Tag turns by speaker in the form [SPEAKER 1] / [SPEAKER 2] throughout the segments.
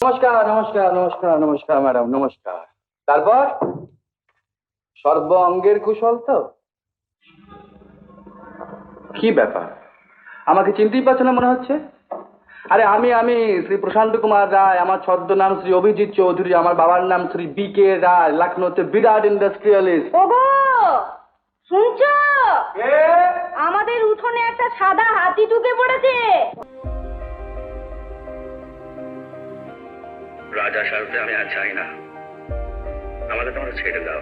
[SPEAKER 1] নমস্কার, নমস্কার, নমস্কার, নমস্কার ম্যাডাম, নমস্কার। তারপর সর্ব অঙ্গের কুশল তো? কি ব্যাপার, আমাকে চিনতেই পারছো না মনে হচ্ছে? আরে আমি শ্রী প্রশান্ত কুমার রায়, আমার ছদ্মনাম শ্রী অভিজিৎ চৌধুরী, আমার বাবার নাম শ্রী বি.কে. রায়, লখনৌতে বিরাট ইন্ডাস্ট্রিয়ালিস্ট।
[SPEAKER 2] ওগো, শুনছো? আমাদের উঠোনে একটা সাদা হাতি ঢুকে পড়েছে।
[SPEAKER 3] রাজা সারতে আমি আর চাই না, আমাকে তোমরা ছেড়ে দাও।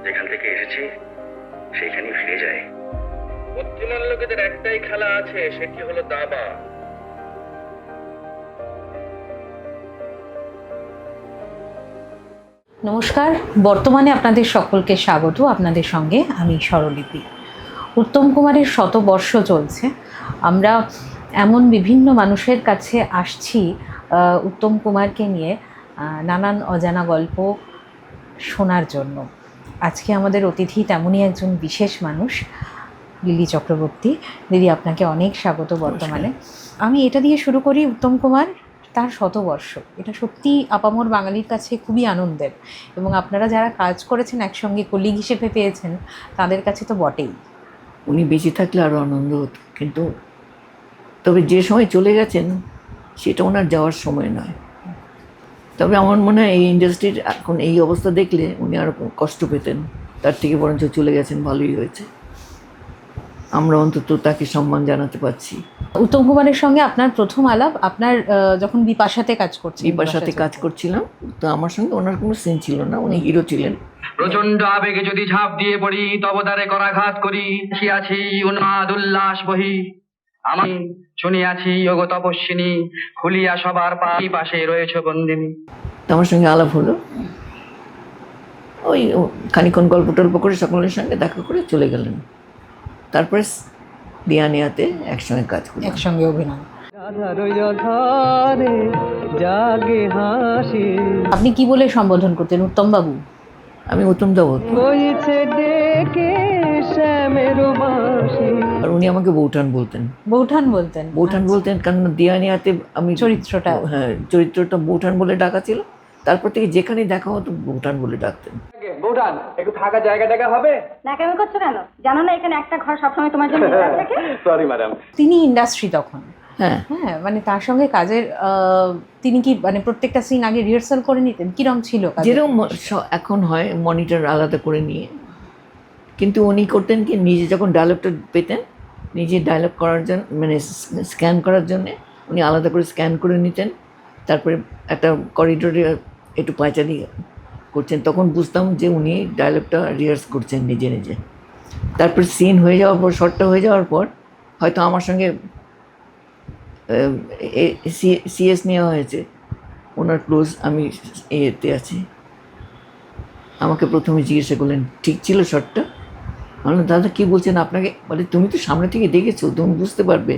[SPEAKER 3] যেখান থেকে এসেছি সেইখানেই ফিরে যাই। বুদ্ধিমান লোকেদের একটাই খেলা আছে, সেটি হলো দাবা।
[SPEAKER 4] নমস্কার, বর্তমানে আপনাদের সকলকে স্বাগত। আপনাদের সঙ্গে আমি স্বরলিপি। উত্তম কুমারের শতবর্ষ চলছে। আমরা এমন বিভিন্ন মানুষের কাছে আসছি উত্তম কুমারকে নিয়ে নানান অজানা গল্প শোনার জন্য। আজকে আমাদের অতিথি তেমনই একজন বিশেষ মানুষ, লিলি চক্রবর্তী। দিদি, আপনাকে অনেক স্বাগত বর্তমানে। আমি এটা দিয়ে শুরু করি, উত্তম কুমার তার শতবর্ষ, এটা সত্যি আপামর বাঙালির কাছে খুবই আনন্দের, এবং আপনারা যারা কাজ করেছেন একসঙ্গে, কলিগ হিসেবে পেয়েছেন, তাদের কাছে তো বটেই।
[SPEAKER 5] উনি বেঁচে থাকলে আরও আনন্দ হতো, কিন্তু তবে যে সময় চলে গেছেন সেটা ওনার যাওয়ার সময় নয়। তবে আমার মনে হয় এই ইন্ডাস্ট্রির এখন এই অবস্থা দেখলে উনি আরও কষ্ট পেতেন, তার থেকে বরঞ্চ চলে গেছেন, ভালোই হয়েছে। আমরা অন্তত তাকে সম্মান জানাতে পারছি।
[SPEAKER 4] উত্তম কুমারের সঙ্গে আপনার প্রথম আলাপ আপনার যখন বিপাশাতে কাজ করছিলেন।
[SPEAKER 5] বিপাশাতে কাজ করছিলাম, তো আমার সঙ্গে ওনার কোনো সিন ছিল না, উনি হিরো ছিলেন।
[SPEAKER 1] প্রচন্ড আবেগে যদি ঝাঁপ দিয়ে পড়ি, তবদারে করাঘাত করি, আছি উন্মাদ উল্লাস বহি। আমি শুনিয়াছি ওগো তপস্বিনী, খুলিয়া সবার পাশে রয়েছে বন্দিনী।
[SPEAKER 5] তো আমার সঙ্গে আলাপ হলো, ওই খানিক্ষণ গল্প টল্প করে সকলের সঙ্গে দেখা করে চলে গেলেন। তারপরে দিয়ানিয়াতে একসঙ্গে কাজ করি,
[SPEAKER 4] একসঙ্গে অভিনয়। আপনি কি বলে সম্বোধন করতেন? উত্তম বাবু?
[SPEAKER 5] আমি উত্তম দা বলতাম, আর উনি আমাকে বৌঠান বলতেন।
[SPEAKER 4] বৌঠান বলতেন?
[SPEAKER 5] বৌঠান বলতেন, কারণ দিয়ানিয়াতে আমি
[SPEAKER 4] চরিত্রটা,
[SPEAKER 5] হ্যাঁ, চরিত্রটা বৌঠান বলে ডাকা ছিল। তারপর থেকে যেখানে দেখা হতো বৌঠান বলে ডাকতেন।
[SPEAKER 1] বৌঠান, একটু থাকা জায়গা টাকা হবে?
[SPEAKER 2] ন্যাকামি করছো কেন? জানো না এখানে একটা ঘর সবসময় তোমার জন্য রিজার্ভ থাকে?
[SPEAKER 1] Sorry madam.
[SPEAKER 4] তিনি ইন্ডাস্ট্রি তখন,
[SPEAKER 5] হ্যাঁ,
[SPEAKER 4] হ্যাঁ, মানে তার সঙ্গে কাজের তিনি কি মানে প্রত্যেকটা সিন আগে রিহার্সাল করে নিতেন? কিরম ছিল কাজের?
[SPEAKER 5] যেরকম এখন হয় মনিটর আলাদা করে নিয়ে, কিন্তু উনি করতেন কি, নিজে যখন ডায়লগটা পেতেন, নিজে ডায়লগ করার জন্য মানে স্ক্যান করার জন্যে উনি আলাদা করে স্ক্যান করে নিতেন। তারপরে একটা করিডোরে একটু পায়চারি করছেন, তখন বুঝতাম যে উনি ডায়লগটা রিহার্স করছেন নিজে নিজে। তারপর সিন হয়ে যাওয়ার পর, শটটা হয়ে যাওয়ার পর হয়তো আমার সঙ্গে সিএস নেওয়া হয়েছে, ওনার ক্লোজ, আমি এতে আছি। আমাকে প্রথমে জিজ্ঞাসা করলেন ঠিক ছিল শটটা? বললাম দাদা কী বলছেন আপনাকে, বলে তুমি তো সামনে থেকে দেখেছো, তুমি বুঝতে পারবে,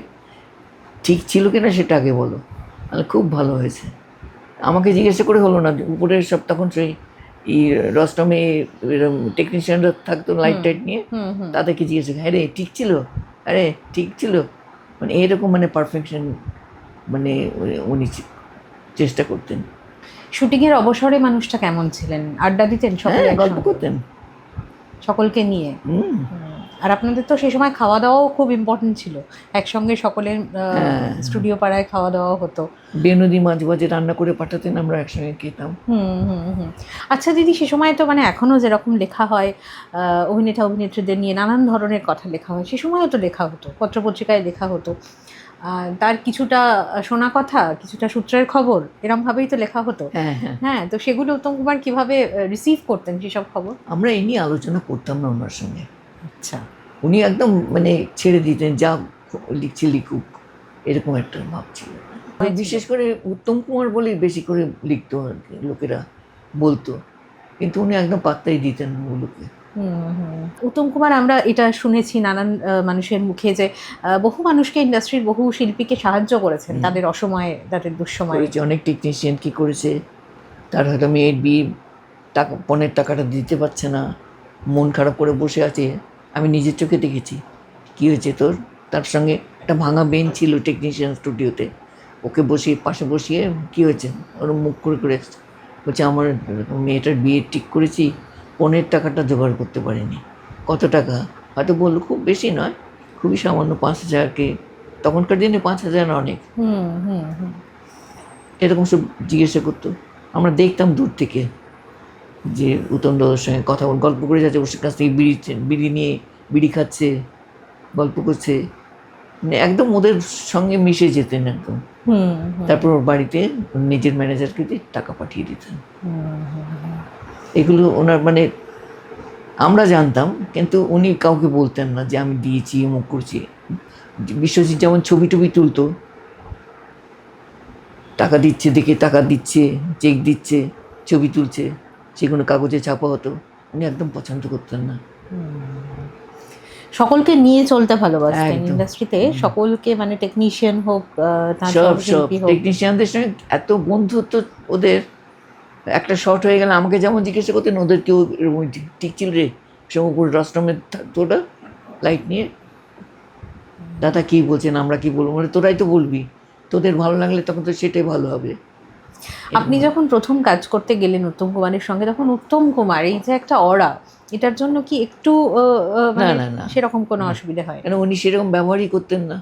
[SPEAKER 5] ঠিক ছিল কিনা সেটা আগে বলো। খুব ভালো হয়েছে। আমাকে জিজ্ঞাসা করে হলো না, উপরের সব তখন সেই রস্টমে এরকম টেকনিশিয়ানরা থাকতো লাইট টাইট নিয়ে, তাদেরকে জিজ্ঞাসা, হ্যাঁ রে ঠিক ছিল, আরে ঠিক ছিল, মানে এরকম মানে পারফেকশন মানে উনি চেষ্টা করতেন।
[SPEAKER 4] শুটিংয়ের অবসরে মানুষটা কেমন ছিলেন? আড্ডা দিতেন সকলে?
[SPEAKER 5] গল্প করতেন
[SPEAKER 4] সকলকে নিয়ে। আর আপনাদের তো সেই সময় খাওয়া দাওয়াও খুব ইম্পর্টেন্ট ছিল, একসঙ্গে সকলের স্টুডিও পাড়ায় খাওয়া দাওয়া হতো।
[SPEAKER 5] বেনদি মাঝে মাঝে রান্না করে পাঠাতেন, আমরা একসঙ্গে খেতাম।
[SPEAKER 4] আচ্ছা দিদি, সে সময় তো মানে এখনও যেরকম লেখা হয় অভিনেতা অভিনেত্রীদের নিয়ে নানান ধরনের কথা লেখা হয়, সে সময়ও তো লেখা হতো, পত্রপত্রিকায় লেখা হতো। তার কিছুটা শোনা কথা, কিছুটা সূত্রের খবর, এরমভাবেই তো লেখা হতো। হ্যাঁ, তো সেগুলো উত্তম কুমার কীভাবে রিসিভ করতেন সেসব খবর?
[SPEAKER 5] আমরা এই নিয়ে আলোচনা করতাম না ওনার সঙ্গে।
[SPEAKER 4] আচ্ছা,
[SPEAKER 5] উনি একদম মানে ছেড়ে দিতেন, যা লিখছে লিখুক, এরকম একটা ভাব ছিল। বিশেষ করে উত্তম কুমার বলেই বেশি করে লিখতো আর কি, লোকেরা বলতো, কিন্তু উনি একদম পাত্তাই দিতেন না ওগুলোকে।
[SPEAKER 4] উত্তম কুমার, আমরা এটা শুনেছি নানান মানুষের মুখে যে বহু মানুষকে, ইন্ডাস্ট্রির বহু শিল্পীকে সাহায্য করেছেন তাদের অসময়ে, তাদের দুঃসময়ে।
[SPEAKER 5] করেছে, অনেক টেকনিশিয়ান কি করেছে, তার হয়তো মেয়ের বিয়ে টাকা, পণের টাকাটা দিতে পারছে না, মন খারাপ করে বসে আছে, আমি নিজের চোখে দেখেছি। কী হয়েছে তোর? তার সঙ্গে একটা ভাঙা বেঞ্চ ছিল টেকনিশিয়ান স্টুডিওতে, ওকে বসিয়ে পাশে বসিয়ে কী হয়েছে, ওর মুখ করে করে বলছে আমার মেয়েটার বিয়ে ঠিক করেছি, পনের টাকাটা জোগাড় করতে পারিনি। কত টাকা? হয়তো বললো খুব বেশি নয়, খুবই সামান্য 5,000 তখনকার দিনে 5,000 অনেক। এরকম সব জিজ্ঞাসা করতো। আমরা দেখতাম দূর থেকে যে উত্তম দাদার সঙ্গে কথা গল্প করে যাচ্ছে, ওর কাছ থেকে বিড়ি নিয়ে বিড়ি খাচ্ছে, গল্প করছে, মানে একদম ওদের সঙ্গে মিশে যেতেন একদম। তারপর ওর বাড়িতে নিজের ম্যানেজারকে দিয়ে টাকা পাঠিয়ে দিতেন। এগুলো ওনার মানে আমরা জানতাম, কিন্তু উনি কাউকে বলতেন না যে আমি দিয়েছি মুখ করছি। বিশ্বজিৎ যেমন ছবি টবি তুলতো, টাকা দিচ্ছে দেখে টাকা দিচ্ছে, চেক দিচ্ছে, ছবি তুলছে, সেগুলো কাগজে ছাপা হতো, উনি একদম পছন্দ করতেন না।
[SPEAKER 4] সকলকে নিয়ে চলতে ভালোবাসতেন
[SPEAKER 5] একদম।
[SPEAKER 4] ইন্ডাস্ট্রিতে, সকলকে মানে টেকনিশিয়ান হোক, তার
[SPEAKER 5] সব
[SPEAKER 4] সহশিল্পী হোক।
[SPEAKER 5] টেকনিশিয়ানদের সঙ্গে এত বন্ধুত্ব ওদের। একটা শর্ট হয়ে গেলে আমাকে যেমন জিজ্ঞাসা করতেন, ওদের কেউ এরকম ঠিক ছিল রে, সমপুর রাষ্ট্রমের তোরা লাইট নিয়ে, দাদা কী বলছেন, আমরা কি বলবো, মানে তোরাই তো বলবি, তোদের ভালো লাগলে তখন তো সেটাই ভালো হবে।
[SPEAKER 4] আপনি যখন প্রথম কাজ করতে গেলেন উত্তম কুমারের সঙ্গে, তখন উত্তম কুমার এই যে একটা অরা, এটার জন্য কি একটু মানে
[SPEAKER 5] না।
[SPEAKER 4] সেরকম কোনো অসুবিধা হয়?
[SPEAKER 5] কেন উনি সেরকম ব্যবহারই করতেন না,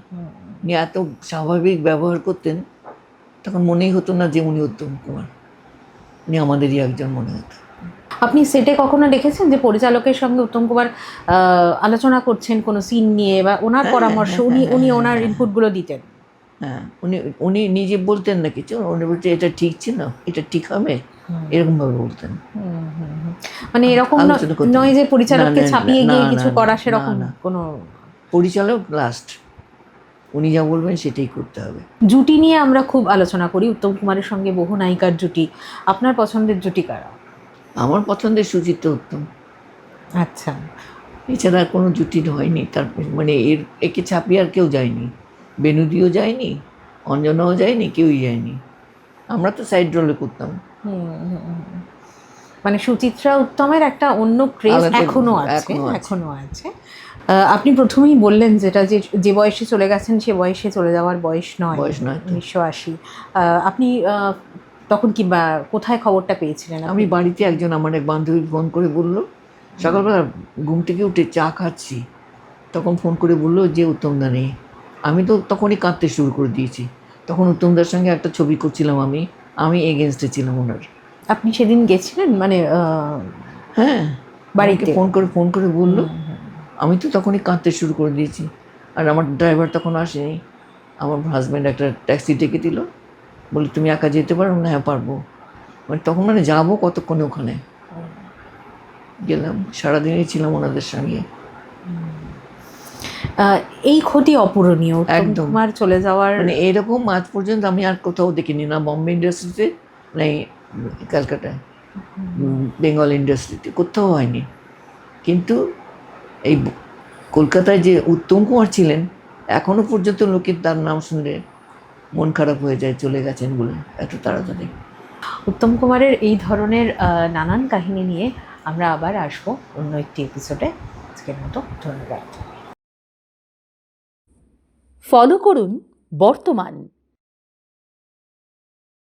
[SPEAKER 5] উনি এত স্বাভাবিক ব্যবহার করতেন, তখন মনেই হতো না যে উনি উত্তম কুমার, উনি আমাদেরই একজন মনে হতো।
[SPEAKER 4] আপনি সেটে কখনো দেখেছেন যে পরিচালকের সঙ্গে উত্তম কুমার আলোচনা করছেন কোনো সিন নিয়ে, বা ওনার পরামর্শ উনি ওনার ইনপুটগুলো দিতেন?
[SPEAKER 5] হ্যাঁ, উনি নিজে বলতেন না কিছু, উনি বলতেন এটা ঠিক ছিল, এটা ঠিক হবে, এরকমভাবে বলতেন।
[SPEAKER 4] মানে এরকম
[SPEAKER 5] আলোচনা করতেন।
[SPEAKER 4] নয় যে পরিচালককে
[SPEAKER 5] না,
[SPEAKER 4] ছাপিয়ে
[SPEAKER 5] না,
[SPEAKER 4] গিয়ে
[SPEAKER 5] না,
[SPEAKER 4] কিছু
[SPEAKER 5] না,
[SPEAKER 4] করা,
[SPEAKER 5] না,
[SPEAKER 4] সেরকম
[SPEAKER 5] না।
[SPEAKER 4] কোনো?
[SPEAKER 5] পরিচালক লাস্ট, উনি যা বলবেন সেটাই করতে হবে।
[SPEAKER 4] জুটি নিয়ে আমরা খুব আলোচনা করি, উত্তম কুমারের সঙ্গে বহু নায়িকার জুটি। আপনার পছন্দের জুটি কারা?
[SPEAKER 5] আমার পছন্দের সুচিত্রা উত্তম,
[SPEAKER 4] আচ্ছা।
[SPEAKER 5] এছাড়া আর কোনো জুটি হয়নি। তার মানে একে ছাপিয়ে আর কেউ যায়নি, বেনুদিও যায়নি, অঞ্জনাও যায়নি, কেউই যায়নি। আমরা তো সাইড রোলে করতাম।
[SPEAKER 4] মানে সুচিত্রা উত্তমের একটা অন্য ক্রেজ
[SPEAKER 5] আলাদা,
[SPEAKER 4] এখনো আছে,
[SPEAKER 5] এখনো আছে।
[SPEAKER 4] এখনো আছে। আপনি প্রথমেই বললেন যেটা, যে বয়সে চলে গেছেন সে বয়সে চলে যাওয়ার বয়স নয়,
[SPEAKER 5] বয়স নয় তো।
[SPEAKER 4] 1980। আপনি তখন কিংবা কোথায় খবরটা পেয়েছিলেন?
[SPEAKER 5] আমি বাড়িতে একজন আমার এক বান্ধবী ফোন করে বললো, সকালবেলা ঘুম থেকে উঠে চা খাচ্ছি, তখন ফোন করে বললো যে উত্তমদা নেই। আমি তো তখনই কাঁদতে শুরু করে দিয়েছি। তখন উত্তমদার সঙ্গে একটা ছবি করছিলাম, আমি এগেনস্টে ছিলাম ওনার।
[SPEAKER 4] আপনি সেদিন গেছিলেন মানে
[SPEAKER 5] হ্যাঁ,
[SPEAKER 4] বাড়িতে
[SPEAKER 5] ফোন করে বললো। আমি তো তখনই কাঁদতে শুরু করে দিয়েছি, আর আমার ড্রাইভার তখন আসেনি। আমার হাজব্যান্ড একটা ট্যাক্সি ডেকে দিল, বলে তুমি একা যেতে পারো না? হ্যাঁ পারবো। মানে তখন মানে যাবো কতক্ষণে, ওখানে গেলাম, সারাদিনই ছিলাম ওনাদের সঙ্গে।
[SPEAKER 4] এই ক্ষতি অপূরণীয়, উত্তম
[SPEAKER 5] একদম।
[SPEAKER 4] কুমার চলে যাওয়ার।
[SPEAKER 5] মানে এরকম আজ পর্যন্ত আমি আর কোথাও দেখিনি, না বম্বে ইন্ডাস্ট্রিতে, না ক্যালকাটায়, বেঙ্গল ইন্ডাস্ট্রিতে, কোথাও হয়নি। কিন্তু এই কলকাতায় যে উত্তম কুমার ছিলেন, এখনও পর্যন্ত লোকের তার নাম শুনলে মন খারাপ হয়ে যায়, চলে গেছেন বলে এত তাড়াতাড়ি।
[SPEAKER 4] উত্তম কুমারের এই ধরনের নানান কাহিনী নিয়ে আমরা আবার আসবো অন্য একটি এপিসোডে। আজকের মতো ধন্যবাদ।
[SPEAKER 6] ফলো করুন বর্তমান।